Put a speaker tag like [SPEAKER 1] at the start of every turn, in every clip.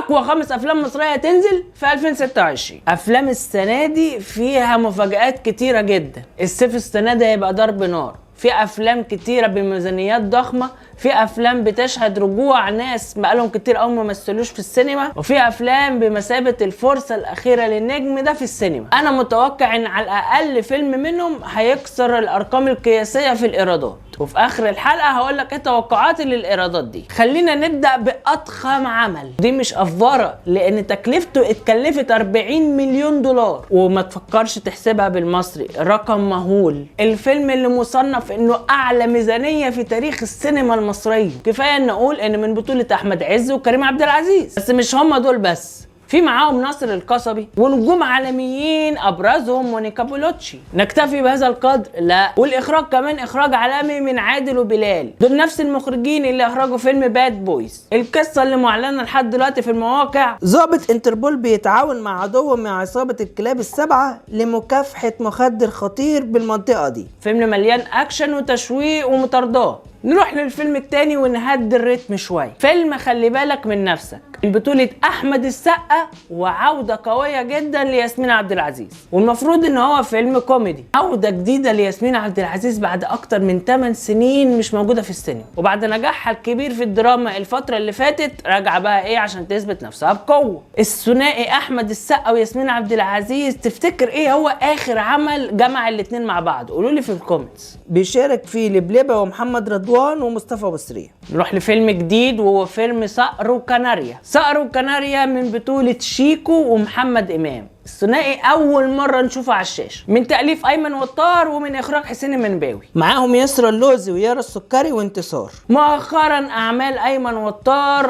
[SPEAKER 1] اقوى 5 افلام مصريه هتنزل في 2026. افلام السنه دي فيها مفاجآت كتيره جدا. الصيف السنه دي هيبقى ضرب نار، في افلام كتيره بميزانيات ضخمه، في افلام بتشهد رجوع ناس بقالهم كتير قوي ما مثلوش في السينما، وفي افلام بمثابه الفرصه الاخيره للنجم ده في السينما. انا متوقع ان على الاقل فيلم منهم هيكسر الارقام القياسيه في الايرادات، وفي اخر الحلقه هقول لك ايه توقعاتي للايرادات دي. خلينا نبدا باضخم عمل، دي مش افوره لان تكلفته اتكلفت 40 مليون دولار، وما تفكرش تحسبها بالمصري، رقم مهول. الفيلم اللي مصنف انه اعلى ميزانيه في تاريخ السينما المصريه. كفايه ان نقول ان من بطوله احمد عز وكريم عبد العزيز، بس مش هم دول بس، في معاهم ناصر القصبي ونجوم عالميين ابرزهم مونيكا بولوتشي. نكتفي بهذا القدر؟ لا، والاخراج كمان اخراج عالمي من عادل وبلال، دول نفس المخرجين اللي اخرجوا فيلم باد بويز. القصه اللي معلنه لحد دلوقتي في المواقع، ضابط انتربول بيتعاون مع عدوه من عصابه الكلاب السبعه لمكافحه مخدر خطير بالمنطقه دي. فيلم مليان اكشن وتشويق ومطاردات. نروح للفيلم التاني ونهدي الريتم شويه. فيلم خلي بالك من نفسك، من بطولة احمد السقا وعودة قوية جدا لياسمين عبد العزيز، والمفروض ان هو فيلم كوميدي. عودة جديدة لياسمين عبد العزيز بعد اكتر من 8 سنين مش موجودة في السينما، وبعد نجاحها الكبير في الدراما الفترة اللي فاتت راجعة بقى ايه عشان تثبت نفسها بقوة. الثنائي احمد السقا وياسمين عبد العزيز، تفتكر ايه هو اخر عمل جمع الاتنين مع بعض؟ قولوا لي في الكومنتس. بيشارك فيه لبلبة ومحمد رضوان ومصطفى بصرية. نروح لفيلم جديد وهو فيلم صقر وكناريا. صقر وكناريا من بطولة شيكو ومحمد إمام، الثنائي اول مره نشوفه على الشاشه، من تاليف ايمن وطار ومن اخراج حسين المنباوي. معاهم يسرا اللوزي ويارا السكري وانتصار. مؤخرا اعمال ايمن وطار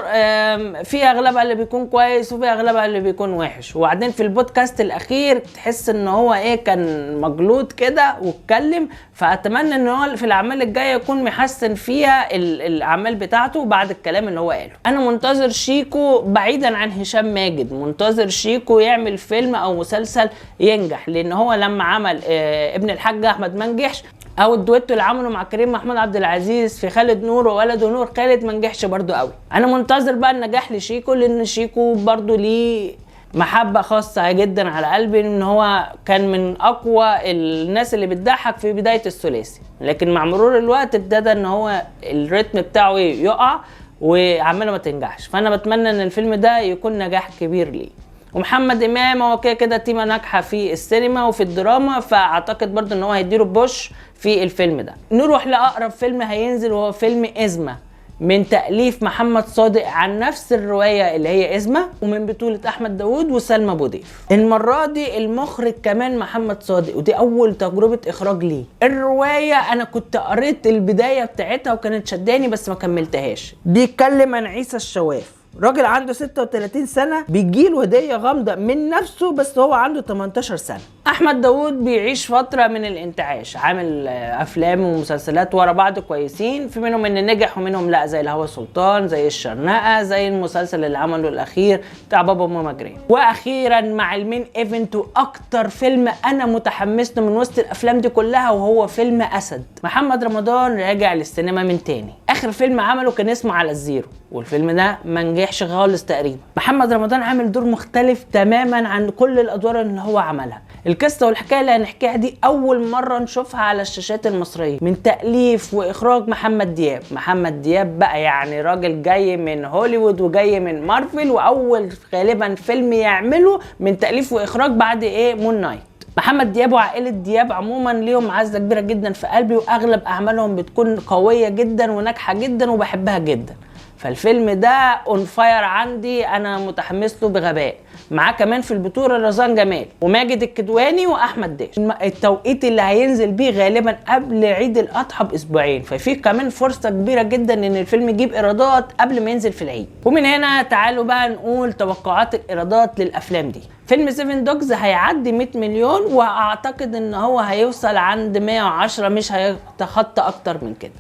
[SPEAKER 1] في اغلبها اللي بيكون كويس وفي اغلبها اللي بيكون وحش، وبعدين في البودكاست الاخير تحس ان هو ايه كان مجلود كده واتكلم، فاتمنى ان هو في الاعمال الجايه يكون محسن فيها الاعمال بتاعته بعد الكلام اللي هو قاله. انا منتظر شيكو بعيدا عن هشام ماجد، منتظر شيكو يعمل فيلم او مسلسل ينجح، لان هو لما عمل ابن الحاج احمد ما نجحش، او الدويتو اللي عمله مع كريم محمود عبد العزيز في خالد نور وولده نور خالد ما نجحش برضو قوي. انا منتظر بقى النجاح لشيكو، لان شيكو برضو ليه محبة خاصة جدا على قلبي، ان هو كان من اقوى الناس اللي بتضحك في بداية الثلاثي، لكن مع مرور الوقت ابتدى ان هو الريتم بتاعه يقع وعماله ما تنجحش. فانا بتمنى ان الفيلم ده يكون نجاح كبير ليه. ومحمد امام هو كده تيمه ناجحه في السينما وفي الدراما، فاعتقد برضو ان هو هيديله بوش في الفيلم ده. نروح لاقرب فيلم هينزل وهو فيلم ازمه، من تأليف محمد صادق عن نفس الرواية اللي هي ازمه، ومن بطولة احمد داوود وسلمى ابو ضيف. المرة دي المخرج كمان محمد صادق، ودي اول تجربة اخراج ليه. الرواية انا كنت قريت البداية بتاعتها وكانت شداني بس ما كملتهاش. بيتكلم عن عيسى الشواف، راجل عنده 36 سنة بيجيله هدية غامضة من نفسه بس هو عنده 18 سنة. احمد داوود بيعيش فترة من الانتعاش، عامل افلام ومسلسلات ورا بعض كويسين، في منهم ان نجح ومنهم لا، زي الهوى سلطان، زي الشرنقة، زي المسلسل اللي عمله الاخير بتاع بابا وماما جرين. واخيرا مع المين ايفنت واكتر فيلم انا متحمس له من وسط الافلام دي كلها، وهو فيلم اسد. محمد رمضان راجع للسينما من تاني. اخر فيلم عمله كان اسمه على الزيرو، والفيلم ده ما نجحش خالص تقريبا. محمد رمضان عامل دور مختلف تماما عن كل الادوار اللي هو عملها. القصه والحكايه اللي هنحكيها دي اول مره نشوفها على الشاشات المصريه، من تاليف واخراج محمد دياب. محمد دياب بقى يعني راجل جاي من هوليوود وجاي من مارفل، واول غالبا فيلم يعمله من تاليف واخراج بعد مون نايت. محمد دياب وعائلة دياب عموما ليهم عزة كبيرة جدا في قلبي، واغلب اعمالهم بتكون قوية جدا وناجحة جدا وبحبها جدا، فالفيلم ده اون فاير عندي، انا متحمس له بغباء. معاه كمان في البطولة رزان جمال وماجد الكدواني واحمد داش. التوقيت اللي هينزل بيه غالبا قبل عيد الاضحى باسبوعين، ففي كمان فرصة كبيرة جدا ان الفيلم يجيب ايرادات قبل ما ينزل في العيد. ومن هنا تعالوا بقى نقول توقعات الايرادات للافلام دي. فيلم 7 دوجز هيعدي 100 مليون، واعتقد ان هو هيوصل عند 110، مش هيتخطى اكتر من كده.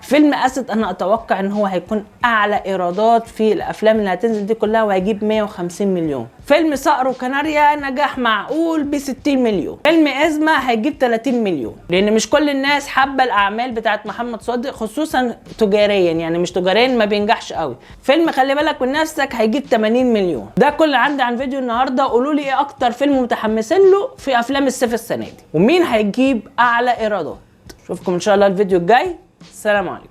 [SPEAKER 1] فيلم اسد انا اتوقع ان هو هيكون اعلى ايرادات في الافلام اللي هتنزل دي كلها، وهيجيب 150 مليون. فيلم صقر وكناريا نجاح معقول ب 60 مليون. فيلم ازمه هيجيب 30 مليون، لان مش كل الناس حابه الاعمال بتاعت محمد صادق خصوصا تجاريا، يعني مش تجاريا ما بينجحش قوي. فيلم خلي بالك من نفسك هيجيب 80 مليون. ده كل اللي عندي عن فيديو النهارده. قولوا لي ايه اكتر فيلم متحمسين له في افلام الصيف السنه دي، ومين هيجيب اعلى ايرادات. اشوفكم ان شاء الله الفيديو الجاي. السلام عليكم.